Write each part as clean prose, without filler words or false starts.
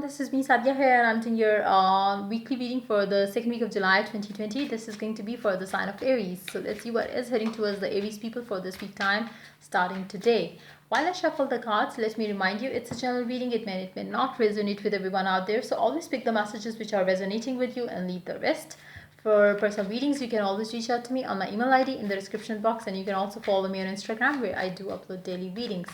This is me Sadhya here, and I'm doing your weekly reading for the second week of July 2020. This is going to be for the sign of Aries. So let's see what is heading towards the Aries people for this week time starting today. While I shuffle the cards, let me remind you it's a general reading. It may not resonate with everyone out there. So always pick the messages which are resonating with you and leave the rest. For personal readings, you can always reach out to me on my email ID in the description box, and you can also follow me on Instagram where I do upload daily readings.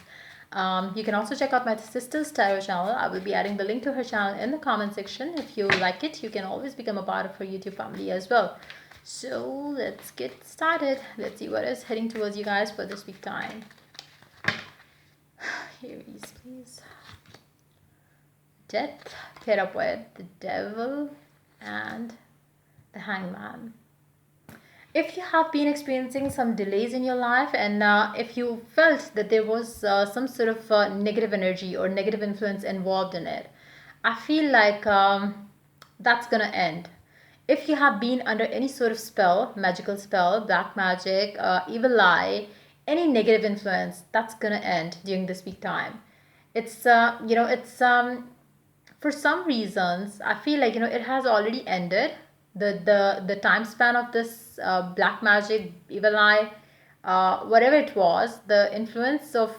You can also check out my sister's tarot channel. I will be adding the link to her channel in the comment section. If you like it, you can always become a part of her YouTube family as well. So let's get started. Let's see what is heading towards you guys for this week time. Aries, please. Death, paired up with the Devil and the Hangman. If you have been experiencing some delays in your life, and if you felt that there was some sort of negative energy or negative influence involved in it, I feel like that's gonna end. If you have been under any sort of spell, magical spell, black magic, evil eye, any negative influence, that's gonna end during this week time. It's for some reasons I feel like it has already ended. The time span of this black magic, evil eye, whatever it was, the influence of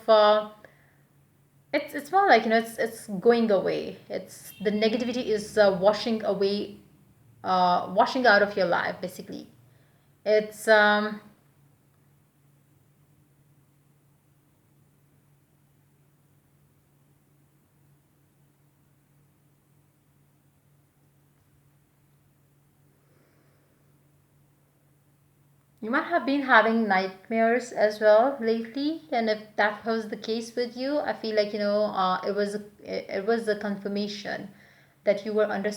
it's more like it's going away. It's the negativity is washing away, washing out of your life basically. It's You might have been having nightmares as well lately, and if that was the case with you, I feel like it was a confirmation that you were under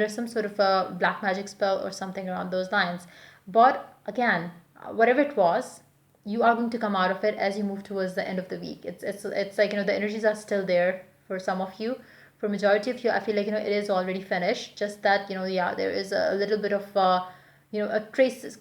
some sort of a black magic spell or something around those lines. But again, whatever it was, you are going to come out of it as you move towards the end of the week. It's like the energies are still there for some of you. For majority of you, I feel like it is already finished. Just that yeah, there is a little bit of a traces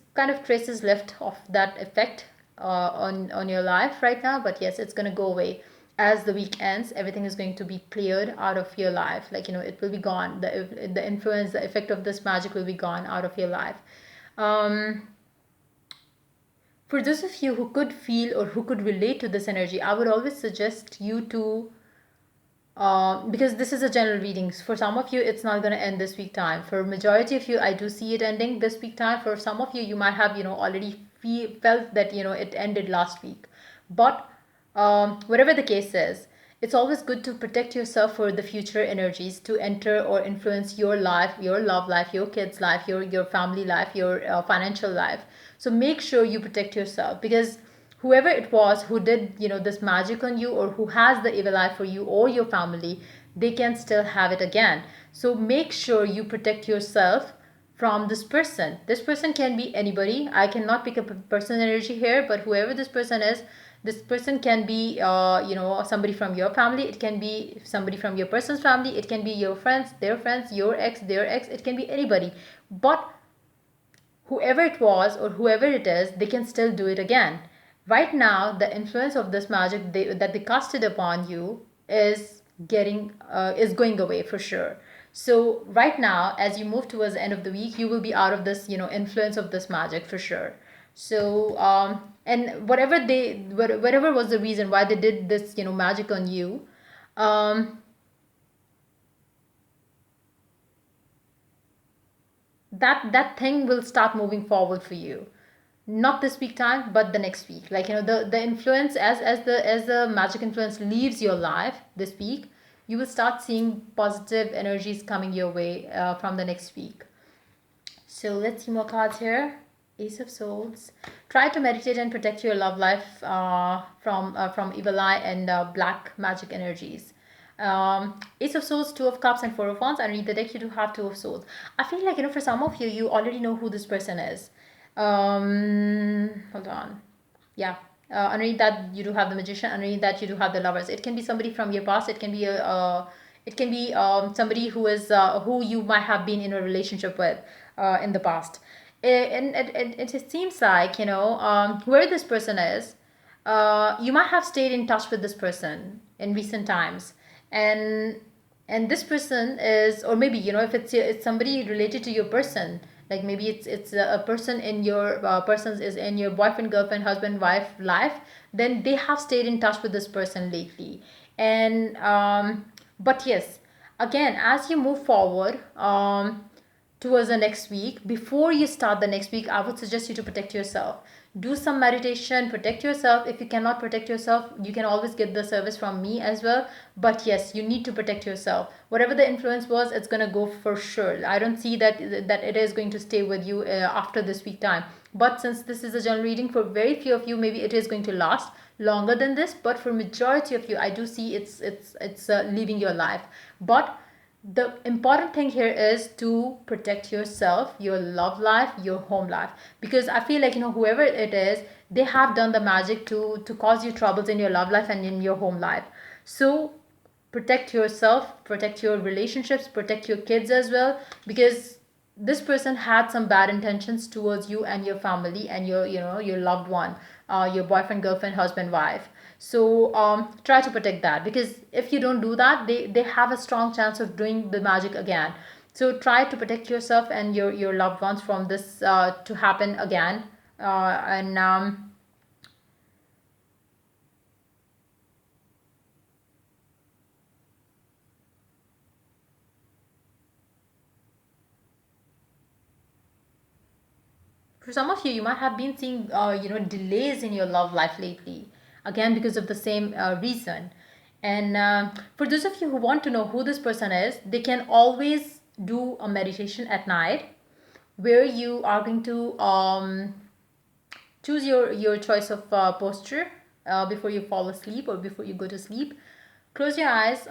left of that effect on your life right now. But yes, it's going to go away as the week ends. Everything is going to be cleared out of your life. Like it will be gone. The influence, the effect of this magic will be gone out of your life. For those of you who could feel or who could relate to this energy, I would always suggest you to because this is a general readings. For some of you, it's not going to end this week time. For majority of you, I do see it ending this week time. For some of you, you might have already felt that it ended last week. But whatever the case is, it's always good to protect yourself for the future energies to enter or influence your life, your love life, your kids life, your family life, your financial life. So make sure you protect yourself, because whoever it was who did this magic on you, or who has the evil eye for you or your family, they can still have it again. So make sure you protect yourself from this person. This person can be anybody. I cannot pick up a person energy here, but whoever this person is, this person can be somebody from your family. It can be somebody from your person's family. It can be your friends, your ex, their ex. It can be anybody. But whoever it was or whoever it is, they can still do it again. Right now, the influence of this magic that they casted upon you is going away for sure. So right now, as you move towards the end of the week, you will be out of this influence of this magic for sure. So and whatever was the reason why they did this magic on you, that thing will start moving forward for you. Not this week time, but the next week. Like the influence, as the magic influence leaves your life this week, you will start seeing positive energies coming your way from the next week. So let's see more cards here. Ace of Swords. Try to meditate and protect your love life from evil eye and black magic energies. Ace of Swords, Two of Cups, and Four of Wands. Underneath the deck, you do have Two of Swords. I feel like for some of you, you already know who this person is. Hold on. Yeah. Underneath that, you do have the Magician. Underneath that, you do have the Lovers. It can be somebody from your past. It can be somebody who is who you might have been in a relationship with in the past. It seems like whoever this person is, you might have stayed in touch with this person in recent times, and and this person is, or maybe if it's somebody related to your person, like maybe it's a person in your persons is in your boyfriend, girlfriend, husband, wife life, then they have stayed in touch with this person lately. And but yes, again, as you move forward towards the next week, before you start the next week, I would suggest you to protect yourself. Do some meditation, protect yourself. If you cannot protect yourself, you can always get the service from me as well. But yes, you need to protect yourself. Whatever the influence was, it's going to go for sure. I don't see that it is going to stay with you after this week time. But since this is a general reading, for very few of you maybe it is going to last longer than this, but for majority of you I do see it's leaving your life. But the important thing here is to protect yourself, your love life, your home life, because I feel like whoever it is, they have done the magic to cause you troubles in your love life and in your home life. So protect yourself, protect your relationships, protect your kids as well, because this person had some bad intentions towards you and your family and your loved one, your boyfriend, girlfriend, husband, wife. So try to protect that, because if you don't do that, they have a strong chance of doing the magic again. So try to protect yourself and your loved ones from this to happen again. And For some of you, you might have been seeing delays in your love life lately, again because of the same reason. And for those of you who want to know who this person is, they can always do a meditation at night, where you are going to choose your choice of posture before you fall asleep or before you go to sleep. Close your eyes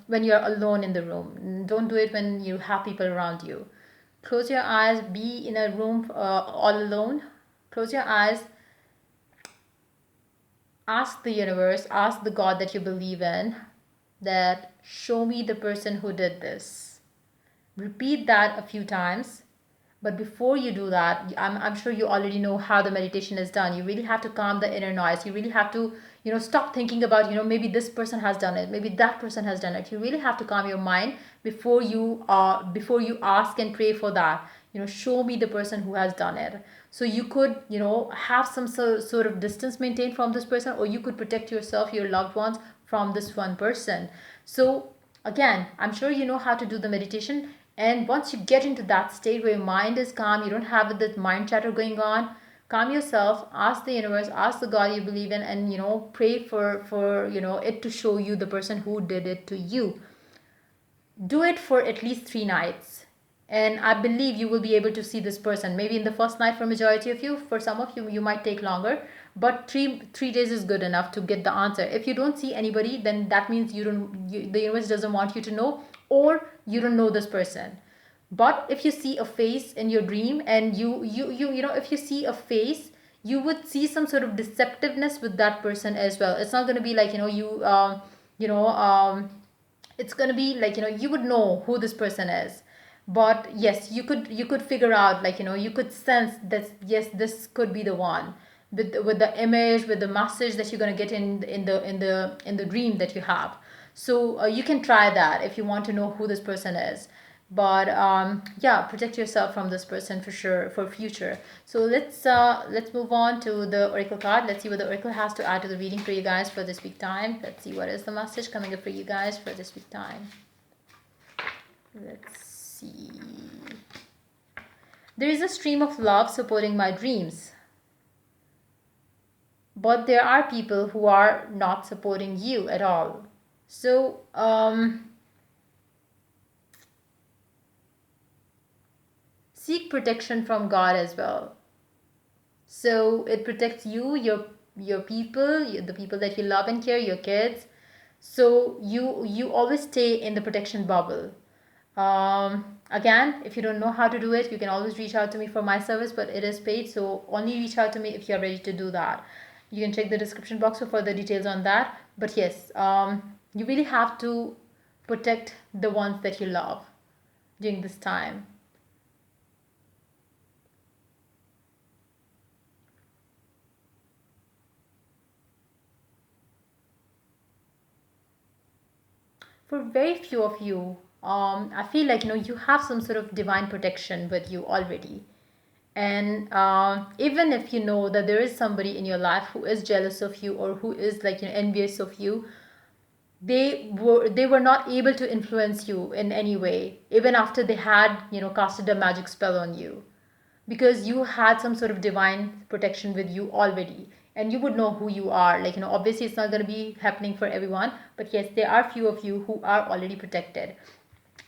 when you're alone in the room. Don't do it when you have people around you. Close your eyes, be in a room all alone. Close your eyes, ask the universe, ask the God that you believe in, that show me the person who did this. Repeat that a few times. But before you do that, I'm sure you already know how the meditation is done. You really have to calm the inner noise. You really have to, stop thinking about, maybe this person has done it, maybe that person has done it. You really have to calm your mind before you ask and pray for that. Show me the person who has done it. So you could, have some sort of distance maintained from this person, or you could protect yourself, your loved ones from this one person. So again, I'm sure you know how to do the meditation. And once you get into that state where your mind is calm, you don't have that mind chatter going on, calm yourself, ask the universe, ask the God you believe in, and pray for it to show you the person who did it to you. Do it for at least 3 nights, and I believe you will be able to see this person. Maybe in the first night for majority of you, for some of you you might take longer, but three days is good enough to get the answer. If you don't see anybody, then that means the universe doesn't want you to know, or you don't know this person. But if you see a face in your dream, and if you see a face, you would see some sort of deceptiveness with that person as well. It's not going to be like you know it's going to be like you would know who this person is. But yes, you could figure out, like you could sense that yes, this could be the one, with the image, with the message that you're going to get in the dream that you have. So you can try that if you want to know who this person is. But yeah, protect yourself from this person for sure for future. So let's move on to the oracle card. Let's see what the oracle has to add to the reading for you guys for this week time. Let's see what is the message coming up for you guys for this week time. Let's see. There is a stream of love supporting my dreams, but there are people who are not supporting you at all. So seek protection from God as well. So it protects you, your people, the people that you love and care, your kids. So you always stay in the protection bubble. Again, if you don't know how to do it, you can always reach out to me for my service, but it is paid, so only reach out to me if you're ready to do that. You can check the description box for further details on that. But yes, you really have to protect the ones that you love during this time. for very few of you, I feel like you have some sort of divine protection with you already. And even if you know that there is somebody in your life who is jealous of you or who is like envious of you, they were not able to influence you in any way, even after they had casted a magic spell on you, because you had some sort of divine protection with you already, and you would know who you are. Like obviously it's not going to be happening for everyone, but yes, there are few of you who are already protected.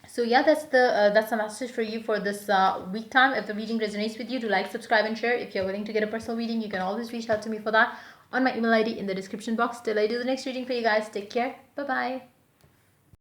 So yeah, that's the message for you for this week time. If the reading resonates with you, do like, subscribe, and share. If you're willing to get a personal reading, you can always reach out to me for that on my email ID in the description box. Till I do the next reading for you guys, take care. Bye bye.